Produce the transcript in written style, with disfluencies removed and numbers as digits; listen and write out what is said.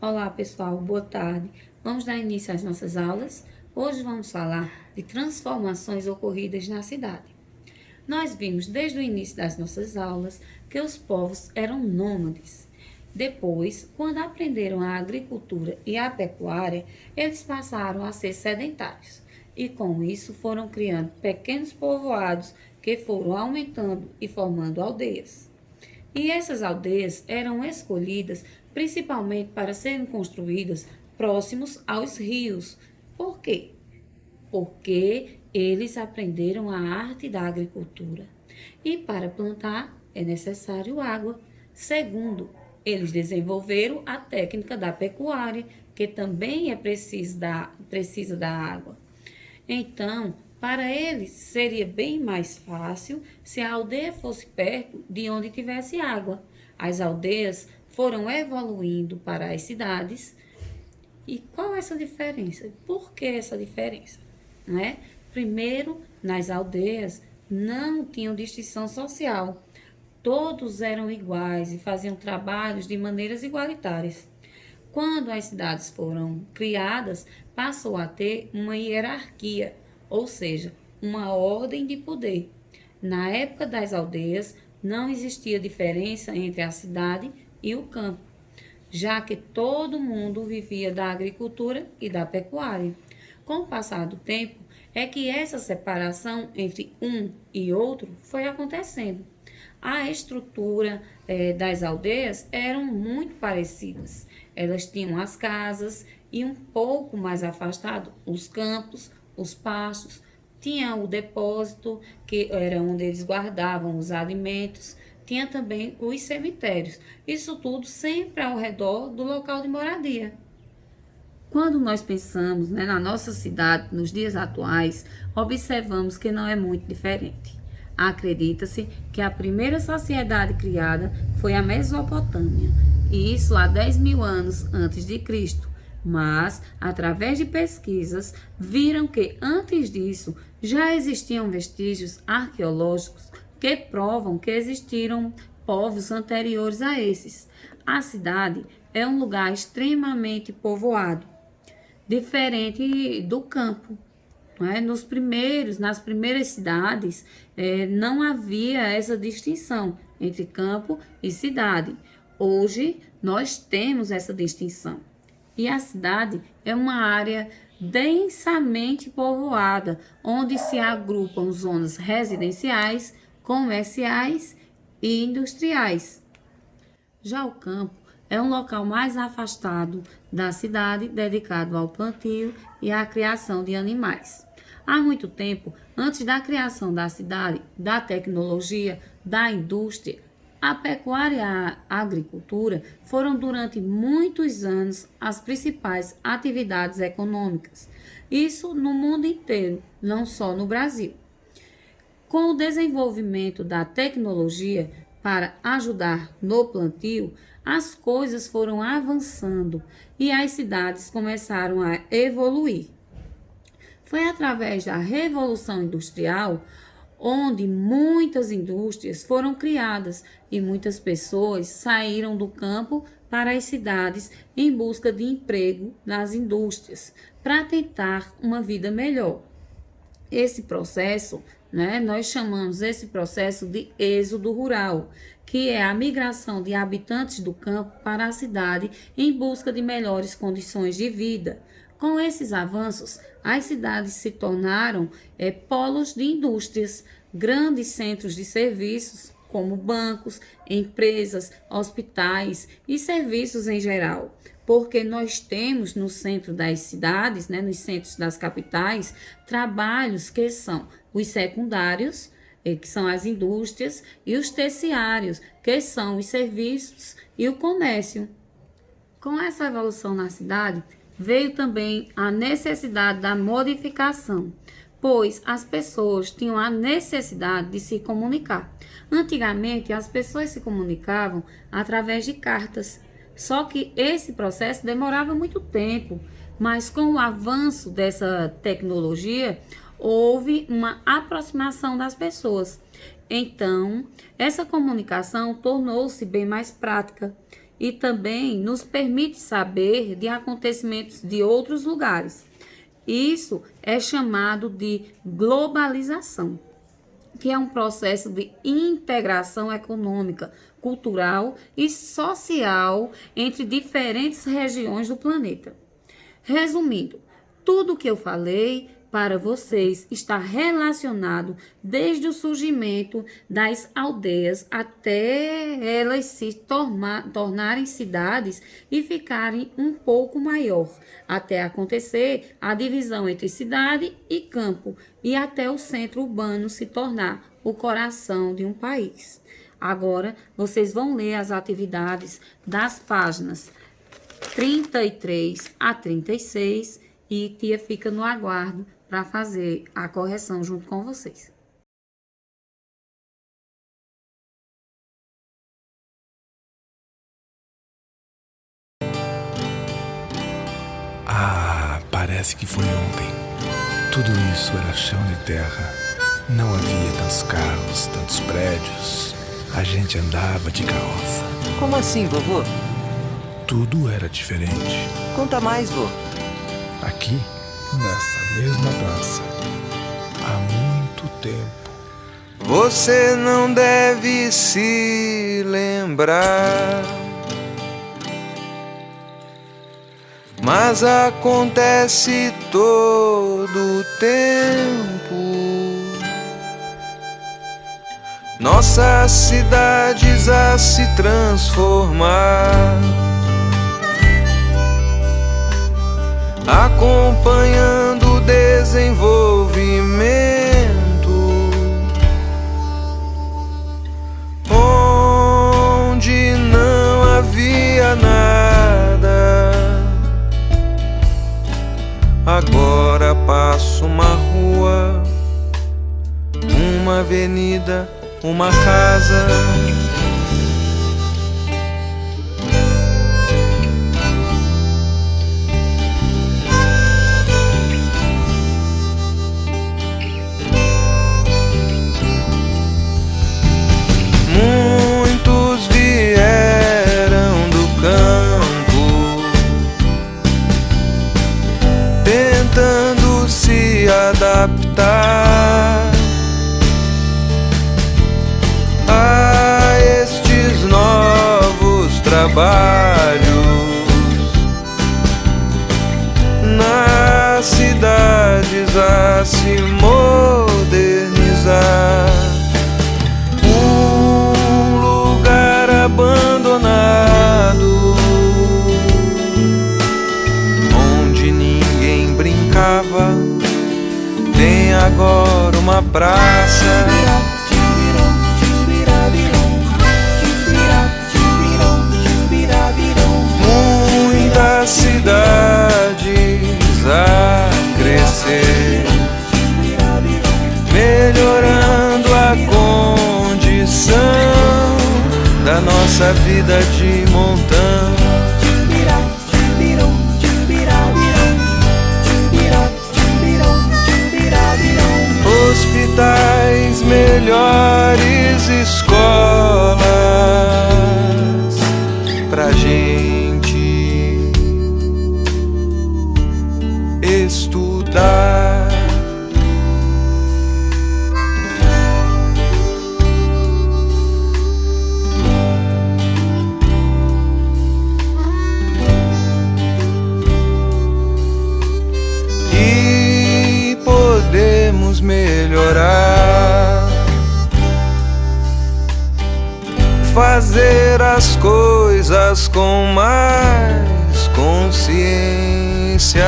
Olá pessoal, boa tarde. Vamos dar início às nossas aulas. Hoje vamos falar de transformações ocorridas na cidade. Nós vimos desde o início das nossas aulas que os povos eram nômades. Depois, quando aprenderam a agricultura e a pecuária, eles passaram a ser sedentários. E com isso foram criando pequenos povoados que foram aumentando e formando aldeias. E essas aldeias eram escolhidas principalmente para serem construídas próximos aos rios. Por quê? Porque eles aprenderam a arte da agricultura. E para plantar é necessário água. Segundo, eles desenvolveram a técnica da pecuária, que também precisa da água. Então, para eles seria bem mais fácil se a aldeia fosse perto de onde tivesse água. As aldeias foram evoluindo para as cidades. E qual é essa diferença? Por que essa diferença? Né? Primeiro, nas aldeias não tinham distinção social. Todos eram iguais e faziam trabalhos de maneiras igualitárias. Quando as cidades foram criadas, passou a ter uma hierarquia, ou seja, uma ordem de poder. Na época das aldeias, não existia diferença entre a cidade e o campo, já que todo mundo vivia da agricultura e da pecuária. Com o passar do tempo, é que essa separação entre um e outro foi acontecendo. A estrutura das aldeias eram muito parecidas. Elas tinham as casas e um pouco mais afastado os campos, os pastos, tinha o depósito, que era onde eles guardavam os alimentos, tinha também os cemitérios. Isso tudo sempre ao redor do local de moradia. Quando nós pensamos, na nossa cidade, nos dias atuais, observamos que não é muito diferente. Acredita-se que a primeira sociedade criada foi a Mesopotâmia, e isso há 10 mil anos antes de Cristo. Mas, através de pesquisas, viram que antes disso já existiam vestígios arqueológicos que provam que existiram povos anteriores a esses. A cidade é um lugar extremamente povoado, diferente do campo. Nas primeiras cidades, não havia essa distinção entre campo e cidade. Hoje, nós temos essa distinção. E a cidade é uma área densamente povoada, onde se agrupam zonas residenciais, comerciais e industriais. Já o campo é um local mais afastado da cidade, dedicado ao plantio e à criação de animais. Há muito tempo, antes da criação da cidade, da tecnologia, da indústria, a pecuária e a agricultura foram durante muitos anos as principais atividades econômicas. Isso no mundo inteiro, não só no Brasil. Com o desenvolvimento da tecnologia para ajudar no plantio, as coisas foram avançando e as cidades começaram a evoluir. Foi através da Revolução Industrial onde muitas indústrias foram criadas e muitas pessoas saíram do campo para as cidades em busca de emprego nas indústrias, para tentar uma vida melhor. Esse processo, nós chamamos esse processo de êxodo rural, que é a migração de habitantes do campo para a cidade em busca de melhores condições de vida. Com esses avanços, as cidades se tornaram polos de indústrias, grandes centros de serviços, como bancos, empresas, hospitais e serviços em geral. Porque nós temos no centro das cidades, nos centros das capitais, trabalhos que são os secundários, que são as indústrias, e os terciários, que são os serviços e o comércio. Com essa evolução na cidade, veio também a necessidade da modificação, pois as pessoas tinham a necessidade de se comunicar. Antigamente, as pessoas se comunicavam através de cartas, só que esse processo demorava muito tempo, mas com o avanço dessa tecnologia, houve uma aproximação das pessoas. Então, essa comunicação tornou-se bem mais prática e também nos permite saber de acontecimentos de outros lugares. Isso é chamado de globalização, que é um processo de integração econômica, cultural e social entre diferentes regiões do planeta. Resumindo, tudo o que eu falei para vocês está relacionado desde o surgimento das aldeias até elas se tornarem cidades e ficarem um pouco maior, até acontecer a divisão entre cidade e campo e até o centro urbano se tornar o coração de um país. Agora, vocês vão ler as atividades das páginas 33 a 36 e tia fica no aguardo para fazer a correção junto com vocês. Parece que foi ontem. Tudo isso era chão de terra. Não havia tantos carros, tantos prédios. A gente andava de carroça. Como assim, vovô? Tudo era diferente. Conta mais, vô. Aqui, nessa mesma praça, há muito tempo. Você não deve se lembrar, mas acontece todo o tempo. Nossas cidades a se transformar, acompanhando o desenvolvimento, onde não havia nada. Agora passo uma rua, uma avenida, uma casa. Muitos vieram do campo, tentando se adaptar a estes novos trabalhos nas cidades a se modernizar. Um lugar abandonado onde ninguém brincava tem agora uma praça. Muitas cidades a crescer, melhorando a condição da nossa vida de montão. Hospitais, melhores escolas pra gente estudar. E podemos melhorar, fazer as coisas com mais consciência.